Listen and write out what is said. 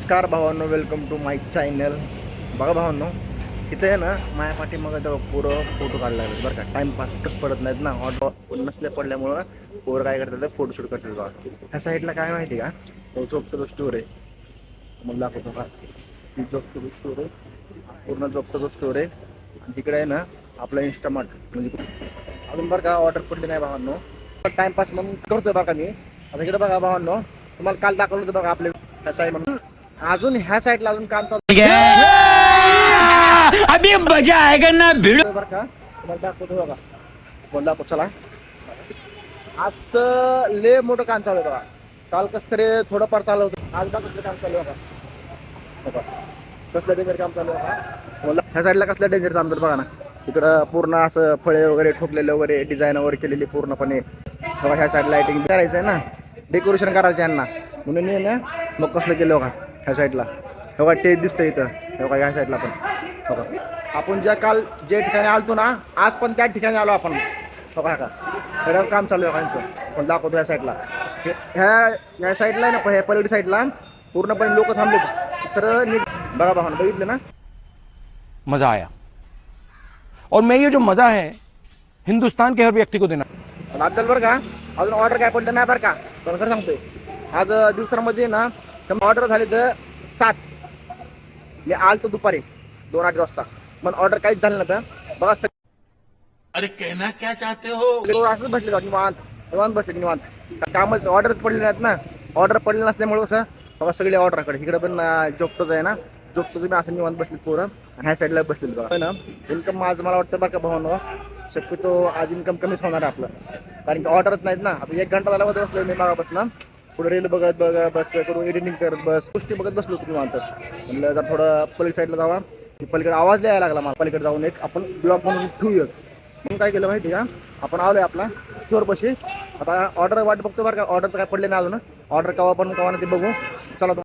नमस्कार भावांनो, welcome to my channel. बघा भावांनो, इथे आहे ना माझ्या पाठीमागं तर पुरं फोटो काढायला लागले बरं का. टाईमपास कसं पडत नाहीत ना, ऑटो नसले पडल्यामुळं पोरं काय करतात, फोटोशूट करतात बघा. ह्या साईडला काय माहिती का, तो झोपतो स्टोर आहे, मग दाखवतो का, ती झोपतो स्टोर आहे, पूर्ण झोपतो स्टोर आहे. आणि तिकडे आहे ना आपलं इंस्टामार्ट, म्हणजे अजून बरं का ऑर्डर पडली नाही भावांनो. टाइमपास म्हणून करतोय बघा मी. आता इकडे बघा भावांनो, तुम्हाला काल दाखवलं होतं बघा आपल्या ह्या साईड म्हणून. अजून ह्या साईडला अजून काम चालू अभी मजा आएगा ना भिड़ो बरं का. तुम्हाला दाखवतो बघा, बोल दाखव चला. आजचं लय मोठं काम चालू आहे बघा. काल कसं तरी थोडंफार चालू होतं, आज बघा कसलं काम चालू आहे बघा. कसलं डेंजर काम चालू आहे बघा. बोला ह्या साईडला कसलं डेंजर काम चालू बघा ना. इकडं पूर्ण असं फळे वगैरे ठोकलेले वगैरे डिझाईन वगैरे केलेली पूर्णपणे बघा. ह्या साईड लाईटिंग करायचं आहे ना, डेकोरेशन करायचं आहे यांना म्हणून ये ना. मग कसलं केलं बघा ह्या साईडला, बघा टेज दिसतं इथं बघा. ह्या साईडला पण बघा, आपण जे ठिकाणी आलतो ना, आज पण त्या ठिकाणी आलो आपण बघा. का सगळं काम चालू आहे यांचं, पण दाखवतो ह्या साईडला. ह्या साईडला आहे ना, ह्या पलीकडे साईडला पूर्णपणे लोक थांबले सरळ नीट बघा. बघा बघितलं ना, मजा आया. और मैं ये जो मजा है हिंदुस्तान के हर व्यक्ति को देना. आपल्याला बरं का अजून ऑर्डर काय पडलं नाही बरं का. पण खरं सांगतोय, आज दिवसामध्ये ना ऑर्डर झाले तर 7. मी आलतो दुपारी 2-8 वाजता, पण ऑर्डर काहीच झालं नव्हतं बघा. अरे कहना क्या चाहते हो. असंच बसले निवांत बसले निवांत. कामच ऑर्डरच पडले नाहीत ना. ऑर्डर पडले नसल्यामुळे कसं बघा सगळे ऑर्डरकडे. इकडे पण जोपतोच आहे ना, जोपतो तुम्ही असं निवांत बसले पोरं. आणि ह्या साईडला बसलेलं बघा ना. इन्कम आज मला वाटतं बरं का भावांनो, शक्यतो आज इन्कम कमीच होणार आहे आपलं, कारण की ऑर्डरच नाहीत ना. आता 1 घंटा झाला बसलो मी मागा बसला, पुढे रील बघत बस करून एडिटिंग करत बस गोष्टी बघत बसलो तुम्ही म्हणतात. म्हणलं जर थोडं पलीकडे साईडला जावा, पलीकडे आवाज द्यायला लागला मला. पलीकडे जाऊन एक आपण ब्लॉग बनवून ठेवूया. मग काय केलं माहिती का, आपण आलोय आपला स्टोर पाशी. आता ऑर्डर वाट बघतो बरं का. ऑर्डर तर काय पडले नाही अजून, ऑर्डर कवा पण कवा नाही ते बघू. चला.